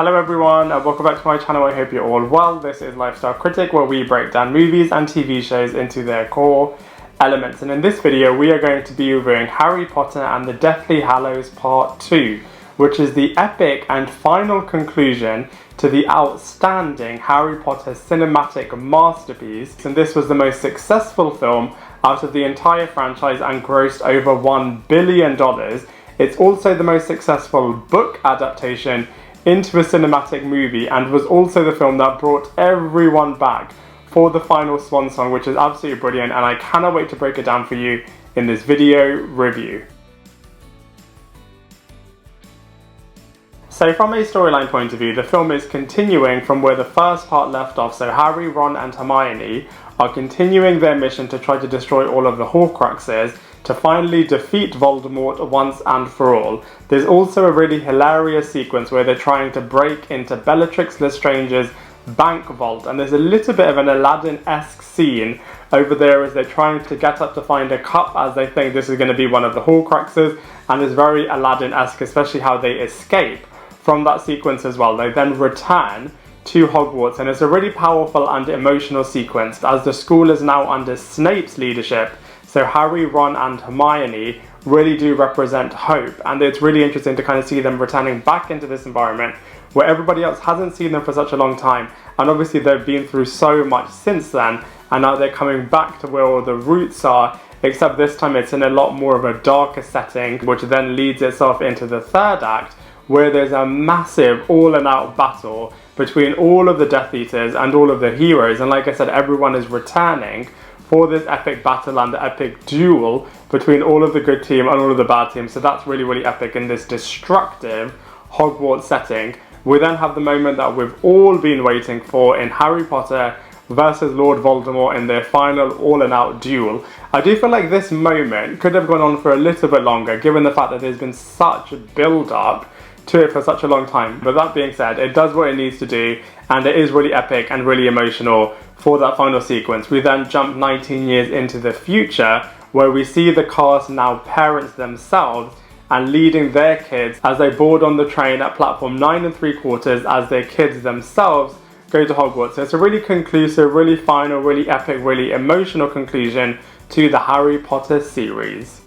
Hello everyone and welcome back to my channel. I hope you're all well. This is Lifestyle Critic, where we break down movies and TV shows into their core elements, and in this video we are going to be reviewing Harry Potter and the Deathly Hallows Part 2, which is the epic and final conclusion to the outstanding Harry Potter cinematic masterpiece, and this was the most successful film out of the entire franchise and grossed over $1 billion. It's also the most successful book adaptation into a cinematic movie, and was also the film that brought everyone back for the final swan song, which is absolutely brilliant, and I cannot wait to break it down for you in this video review. So from a storyline point of view, the film is continuing from where the first part left off. So Harry, Ron and Hermione are continuing their mission to try to destroy all of the Horcruxes to finally defeat Voldemort once and for all. There's also a really hilarious sequence where they're trying to break into Bellatrix Lestrange's bank vault, and there's a little bit of an Aladdin-esque scene over there as they're trying to get up to find a cup, as they think this is going to be one of the Horcruxes, and it's very Aladdin-esque, especially how they escape from that sequence as well. They then return to Hogwarts, and it's a really powerful and emotional sequence as the school is now under Snape's leadership. So Harry, Ron and Hermione really do represent hope, and it's really interesting to kind of see them returning back into this environment where everybody else hasn't seen them for such a long time, and obviously they've been through so much since then, and now they're coming back to where all the roots are, except this time it's in a lot more of a darker setting, which then leads itself into the third act, where there's a massive all-and-out battle between all of the Death Eaters and all of the heroes, and like I said, everyone is returning for this epic battle and the epic duel between all of the good team and all of the bad team. So that's really, really epic in this destructive Hogwarts setting. We then have the moment that we've all been waiting for in Harry Potter versus Lord Voldemort in their final all-and-out duel. I do feel like this moment could have gone on for a little bit longer, given the fact that there's been such a build-up to it for such a long time. But that being said, it does what it needs to do, and it is really epic and really emotional for that final sequence. We then jump 19 years into the future, where we see the cast now parents themselves and leading their kids as they board on the train at platform 9 3/4 as their kids themselves go to Hogwarts. So it's a really conclusive, really final, really epic, really emotional conclusion to the Harry Potter series.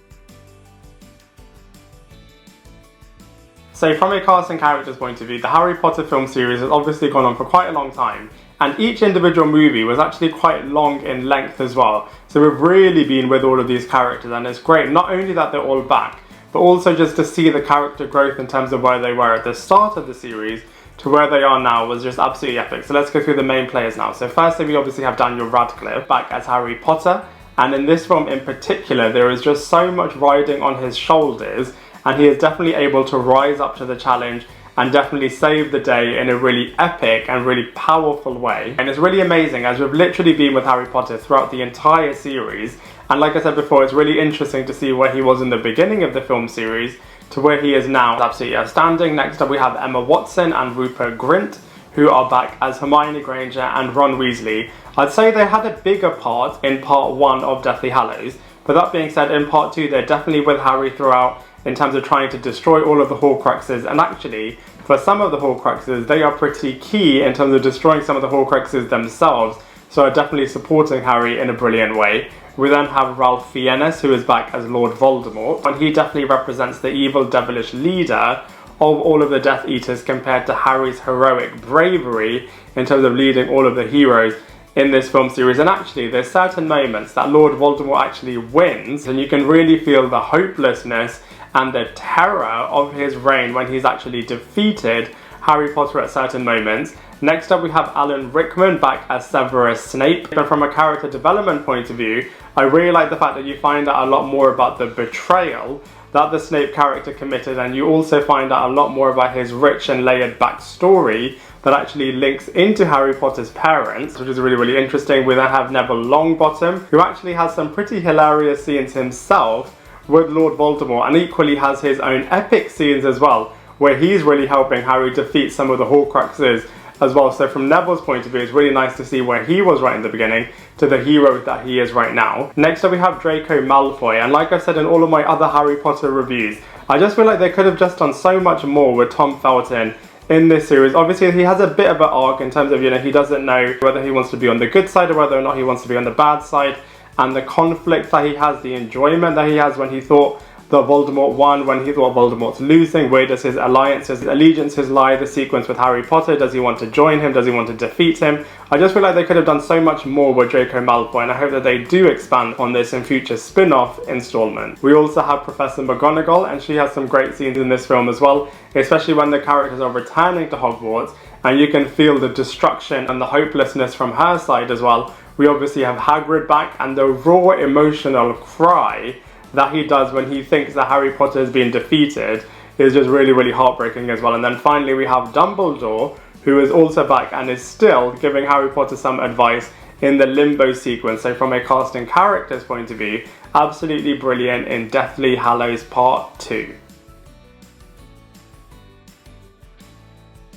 So from a cast and characters point of view, the Harry Potter film series has obviously gone on for quite a long time, and each individual movie was actually quite long in length as well. So we've really been with all of these characters, and it's great not only that they're all back, but also just to see the character growth in terms of where they were at the start of the series to where they are now was just absolutely epic. So let's go through the main players now. So firstly, we obviously have Daniel Radcliffe back as Harry Potter, and in this film in particular there is just so much riding on his shoulders, and he is definitely able to rise up to the challenge and definitely save the day in a really epic and really powerful way. And it's really amazing, as we've literally been with Harry Potter throughout the entire series, and like I said before, it's really interesting to see where he was in the beginning of the film series to where he is now. It's absolutely outstanding. Next up we have Emma Watson and Rupert Grint, who are back as Hermione Granger and Ron Weasley. I'd say they had a bigger part in part 1 of Deathly Hallows, but that being said, in part 2 they're definitely with Harry throughout in terms of trying to destroy all of the Horcruxes, and actually for some of the Horcruxes they are pretty key in terms of destroying some of the Horcruxes themselves, so are definitely supporting Harry in a brilliant way. We then have Ralph Fiennes, who is back as Lord Voldemort, and he definitely represents the evil devilish leader of all of the Death Eaters compared to Harry's heroic bravery in terms of leading all of the heroes in this film series. And actually there's certain moments that Lord Voldemort actually wins, and you can really feel the hopelessness and the terror of his reign when he's actually defeated Harry Potter at certain moments. Next up we have Alan Rickman back as Severus Snape, and from a character development point of view, I really like the fact that you find out a lot more about the betrayal that the Snape character committed, and you also find out a lot more about his rich and layered backstory that actually links into Harry Potter's parents, which is really, really interesting. We then have Neville Longbottom, who actually has some pretty hilarious scenes himself with Lord Voldemort, and equally has his own epic scenes as well, where he's really helping Harry defeat some of the Horcruxes as well. So from Neville's point of view, it's really nice to see where he was right in the beginning to the hero that he is right now. Next up we have Draco Malfoy, and like I said in all of my other Harry Potter reviews, I just feel like they could have just done so much more with Tom Felton in this series. Obviously he has a bit of an arc in terms of, you know, he doesn't know whether he wants to be on the good side or whether or not he wants to be on the bad side, and the conflict that he has, the enjoyment that he has when he thought that Voldemort won, when he thought Voldemort's losing. Where does his alliances, his allegiances lie? The sequence with Harry Potter, does he want to join him, does he want to defeat him? I just feel like they could have done so much more with Draco Malfoy, and I hope that they do expand on this in future spin-off installments. We also have Professor McGonagall, and she has some great scenes in this film as well, especially when the characters are returning to Hogwarts, and you can feel the destruction and the hopelessness from her side as well. We obviously have Hagrid back, and the raw emotional cry that he does when he thinks that Harry Potter has been defeated is just really, really heartbreaking as well. And then finally we have Dumbledore, who is also back and is still giving Harry Potter some advice in the limbo sequence. So from a casting characters point of view, absolutely brilliant in Deathly Hallows Part 2.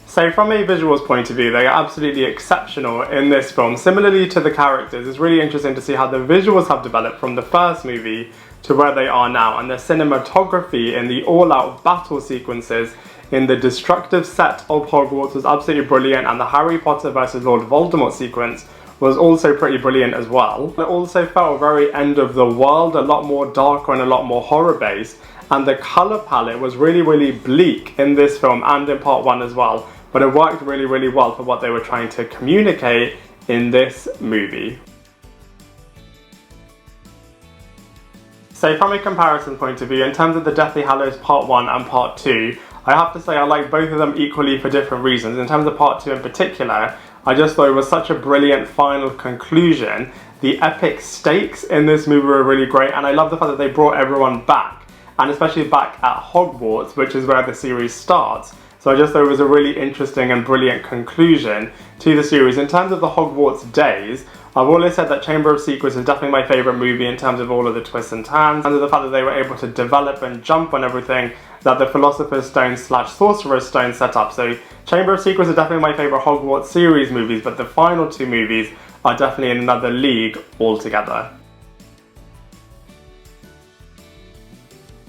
So from a visuals point of view, they are absolutely exceptional in this film. Similarly to the characters, it's really interesting to see how the visuals have developed from the first movie to where they are now, and the cinematography in the all-out battle sequences in the destructive set of Hogwarts was absolutely brilliant, and the Harry Potter versus Lord Voldemort sequence was also pretty brilliant as well. It also felt very end of the world, a lot more darker and a lot more horror based, and the colour palette was really, really bleak in this film and in part 1 as well, but it worked really, really well for what they were trying to communicate in this movie. So from a comparison point of view, in terms of the Deathly Hallows Part 1 and Part 2, I have to say I like both of them equally for different reasons. In terms of Part 2 in particular, I just thought it was such a brilliant final conclusion. The epic stakes in this movie were really great, and I love the fact that they brought everyone back, and especially back at Hogwarts, which is where the series starts. So I just thought it was a really interesting and brilliant conclusion to the series. In terms of the Hogwarts days, I've always said that Chamber of Secrets is definitely my favourite movie in terms of all of the twists and turns, and the fact that they were able to develop and jump on everything that the Philosopher's Stone / Sorcerer's Stone set up. So Chamber of Secrets is definitely my favourite Hogwarts series movies, but the final two movies are definitely in another league altogether.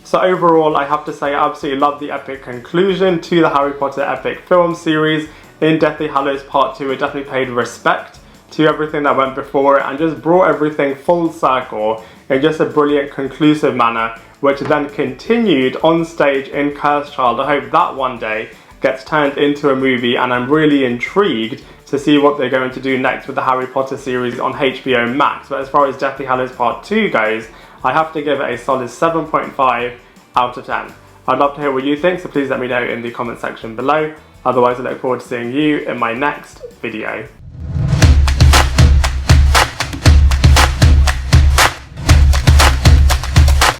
So overall, I have to say I absolutely love the epic conclusion to the Harry Potter epic film series. In Deathly Hallows Part 2, it definitely paid respect to everything that went before it and just brought everything full circle in just a brilliant conclusive manner, which then continued on stage in Cursed Child. I hope that one day gets turned into a movie, and I'm really intrigued to see what they're going to do next with the Harry Potter series on HBO Max. But as far as Deathly Hallows Part 2 goes, I have to give it a solid 7.5 out of 10. I'd love to hear what you think, so please let me know in the comment section below. Otherwise, I look forward to seeing you in my next video.